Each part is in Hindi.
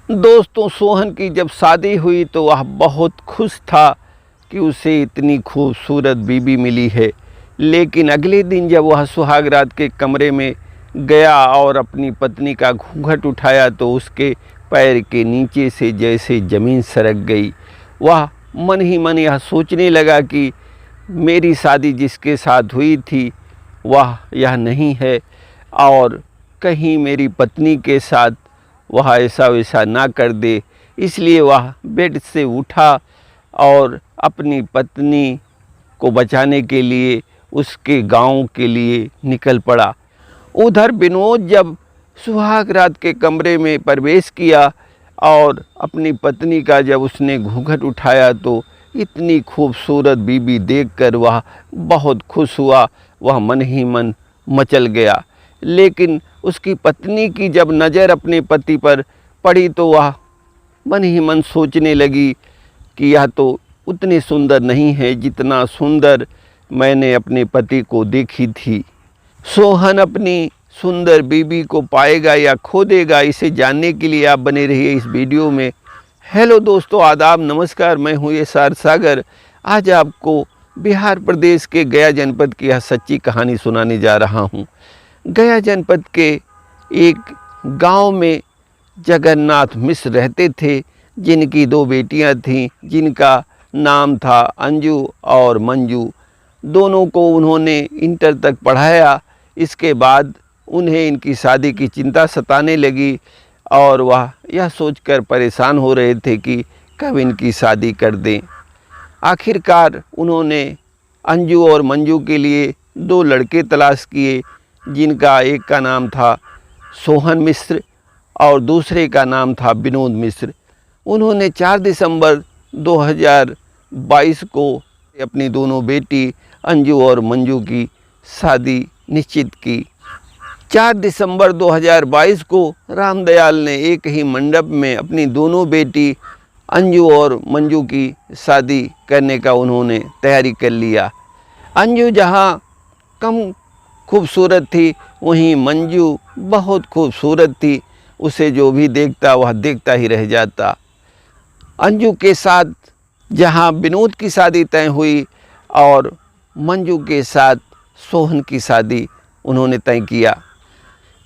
दोस्तों, सोहन की जब शादी हुई तो वह बहुत खुश था कि उसे इतनी खूबसूरत बीवी मिली है। लेकिन अगले दिन जब वह सुहाग रात के कमरे में गया और अपनी पत्नी का घूंघट उठाया तो उसके पैर के नीचे से जैसे ज़मीन सरक गई। वह मन ही मन यह सोचने लगा कि मेरी शादी जिसके साथ हुई थी वह यह नहीं है, और कहीं मेरी पत्नी के साथ वह ऐसा वैसा ना कर दे। इसलिए वह बेड से उठा और अपनी पत्नी को बचाने के लिए उसके गांव के लिए निकल पड़ा। उधर विनोद जब सुहाग रात के कमरे में प्रवेश किया और अपनी पत्नी का जब उसने घूंघट उठाया तो इतनी खूबसूरत बीबी देखकर वह बहुत खुश हुआ। वह मन ही मन मचल गया। लेकिन उसकी पत्नी की जब नज़र अपने पति पर पड़ी तो वह मन ही मन सोचने लगी कि यह तो उतनी सुंदर नहीं है जितना सुंदर मैंने अपने पति को देखी थी। सोहन अपनी सुंदर बीबी को पाएगा या खो देगा, इसे जानने के लिए आप बने रहिए इस वीडियो में। हेलो दोस्तों, आदाब, नमस्कार। मैं हूँ एसआर सागर। आज आपको बिहार प्रदेश के गया जनपद की यह सच्ची कहानी सुनाने जा रहा हूँ। गया जनपद के एक गांव में जगन्नाथ मिश्र रहते थे, जिनकी दो बेटियां थीं, जिनका नाम था अंजू और मंजू। दोनों को उन्होंने इंटर तक पढ़ाया। इसके बाद उन्हें इनकी शादी की चिंता सताने लगी और वह यह सोचकर परेशान हो रहे थे कि कब इनकी शादी कर दें। आखिरकार उन्होंने अंजू और मंजू के लिए दो लड़के तलाश किए, जिनका एक का नाम था सोहन मिश्र और दूसरे का नाम था विनोद मिश्र। उन्होंने 4 दिसंबर 2022 को अपनी दोनों बेटी अंजू और मंजू की शादी निश्चित की। 4 दिसंबर 2022 को रामदयाल ने एक ही मंडप में अपनी दोनों बेटी अंजू और मंजू की शादी करने का उन्होंने तैयारी कर लिया। अंजू जहाँ कम खूबसूरत थी, वहीं मंजू बहुत खूबसूरत थी। उसे जो भी देखता वह देखता ही रह जाता। अंजू के साथ जहाँ विनोद की शादी तय हुई और मंजू के साथ सोहन की शादी उन्होंने तय किया।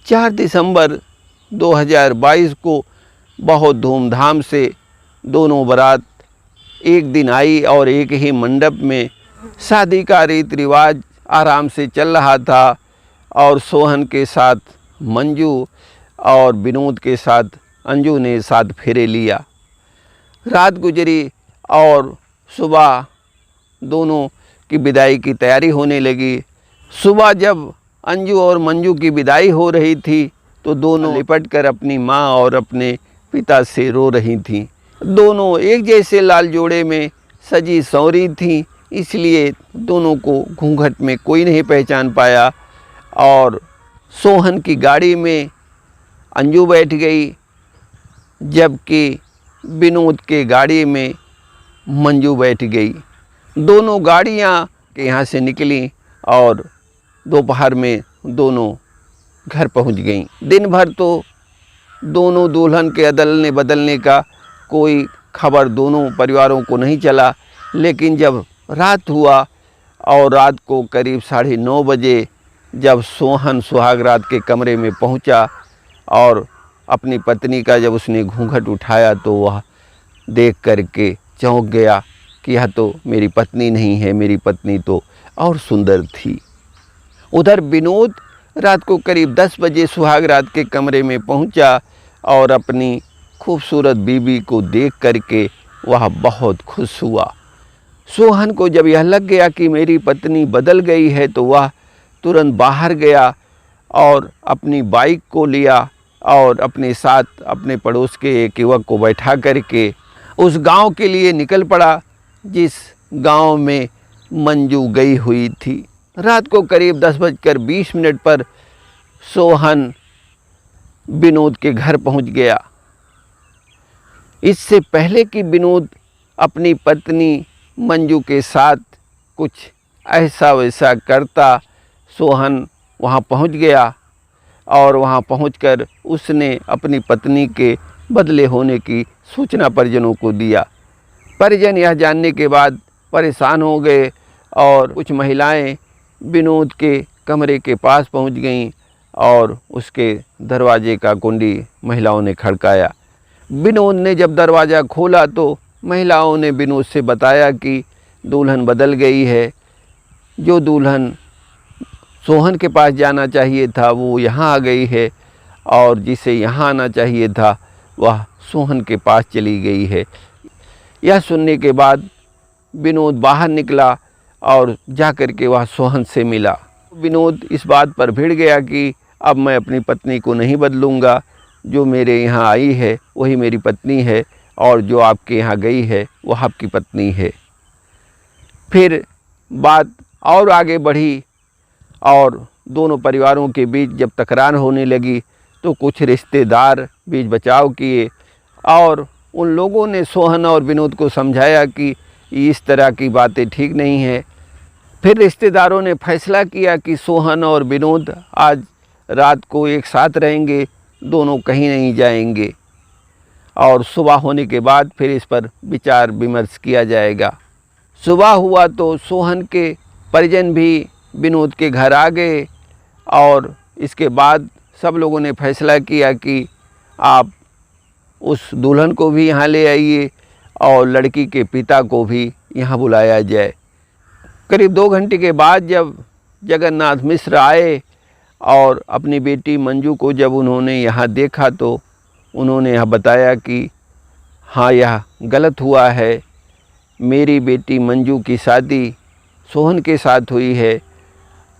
4 दिसंबर 2022 को बहुत धूमधाम से दोनों बारात एक दिन आई और एक ही मंडप में शादी का रीति रिवाज आराम से चल रहा था। और सोहन के साथ मंजू और विनोद के साथ अंजू ने साथ फेरे लिया। रात गुजरी और सुबह दोनों की विदाई की तैयारी होने लगी। सुबह जब अंजू और मंजू की विदाई हो रही थी तो दोनों लिपट कर अपनी माँ और अपने पिता से रो रही थीं। दोनों एक जैसे लाल जोड़े में सजी संवरी थीं, इसलिए दोनों को घूंघट में कोई नहीं पहचान पाया। और सोहन की गाड़ी में अंजू बैठ गई, जबकि विनोद के गाड़ी में मंजू बैठ गई। दोनों गाड़ियां के यहाँ से निकली और दोपहर में दोनों घर पहुँच गईं। दिन भर तो दोनों दुल्हन के अदलने बदलने का कोई खबर दोनों परिवारों को नहीं चला। लेकिन जब रात हुआ और रात को करीब 9:30 बजे जब सोहन सुहाग रात के कमरे में पहुंचा और अपनी पत्नी का जब उसने घूंघट उठाया तो वह देख करके चौंक गया कि यह तो मेरी पत्नी नहीं है, मेरी पत्नी तो और सुंदर थी। उधर विनोद रात को करीब 10 बजे सुहाग रात के कमरे में पहुंचा और अपनी खूबसूरत बीवी को देख करके वह बहुत खुश हुआ। सोहन को जब यह लग गया कि मेरी पत्नी बदल गई है तो वह तुरंत बाहर गया और अपनी बाइक को लिया और अपने साथ अपने पड़ोस के एक युवक को बैठा करके उस गांव के लिए निकल पड़ा जिस गांव में मंजू गई हुई थी। रात को करीब 10:20 पर सोहन विनोद के घर पहुंच गया। इससे पहले कि विनोद अपनी पत्नी मंजू के साथ कुछ ऐसा वैसा करता, सोहन वहाँ पहुँच गया और वहाँ पहुँचकर उसने अपनी पत्नी के बदले होने की सूचना परिजनों को दिया। परिजन यह जानने के बाद परेशान हो गए और कुछ महिलाएं विनोद के कमरे के पास पहुंच गईं और उसके दरवाजे का कुंडी महिलाओं ने खड़काया। विनोद ने जब दरवाज़ा खोला तो महिलाओं ने विनोद से बताया कि दुल्हन बदल गई है। जो दुल्हन सोहन के पास जाना चाहिए था वो यहाँ आ गई है और जिसे यहाँ आना चाहिए था वह सोहन के पास चली गई है। यह सुनने के बाद विनोद बाहर निकला और जाकर के वह सोहन से मिला। विनोद इस बात पर भिड़ गया कि अब मैं अपनी पत्नी को नहीं बदलूँगा, जो मेरे यहाँ आई है वही मेरी पत्नी है और जो आपके यहाँ गई है वह आपकी पत्नी है। फिर बात और आगे बढ़ी और दोनों परिवारों के बीच जब तकरार होने लगी तो कुछ रिश्तेदार बीच बचाव किए और उन लोगों ने सोहन और विनोद को समझाया कि इस तरह की बातें ठीक नहीं हैं। फिर रिश्तेदारों ने फैसला किया कि सोहन और विनोद आज रात को एक साथ रहेंगे, दोनों कहीं नहीं जाएंगे और सुबह होने के बाद फिर इस पर विचार विमर्श किया जाएगा। सुबह हुआ तो सोहन के परिजन भी विनोद के घर आ गए और इसके बाद सब लोगों ने फैसला किया कि आप उस दुल्हन को भी यहाँ ले आइए और लड़की के पिता को भी यहाँ बुलाया जाए। करीब 2 घंटे के बाद जब जगन्नाथ मिश्र आए और अपनी बेटी मंजू को जब उन्होंने यहाँ देखा तो उन्होंने यह बताया कि हाँ, यह गलत हुआ है। मेरी बेटी मंजू की शादी सोहन के साथ हुई है,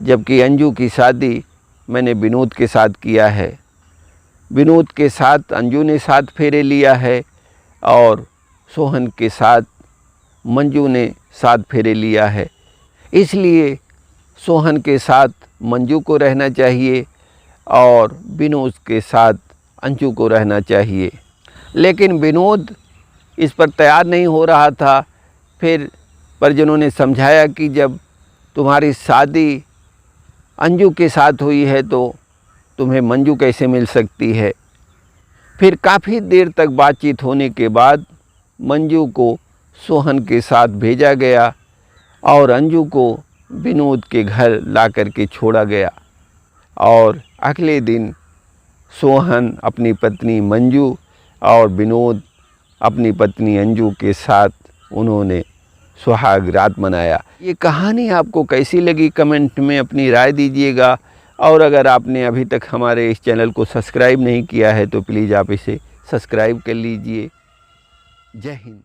जबकि अंजू की शादी मैंने विनोद के साथ किया है। विनोद के साथ अंजू ने 7 फेरे लिया है और सोहन के साथ मंजू ने 7 फेरे लिया है। इसलिए सोहन के साथ मंजू को रहना चाहिए और विनोद के साथ अंजू को रहना चाहिए। लेकिन विनोद इस पर तैयार नहीं हो रहा था। फिर परिजनों ने समझाया कि जब तुम्हारी शादी अंजू के साथ हुई है तो तुम्हें मंजू कैसे मिल सकती है। फिर काफ़ी देर तक बातचीत होने के बाद मंजू को सोहन के साथ भेजा गया और अंजू को विनोद के घर ला कर के छोड़ा गया और अगले दिन सोहन अपनी पत्नी मंजू और विनोद अपनी पत्नी अंजू के साथ उन्होंने सुहाग रात मनाया। ये कहानी आपको कैसी लगी कमेंट में अपनी राय दीजिएगा और अगर आपने अभी तक हमारे इस चैनल को सब्सक्राइब नहीं किया है तो प्लीज़ आप इसे सब्सक्राइब कर लीजिए। जय हिंद।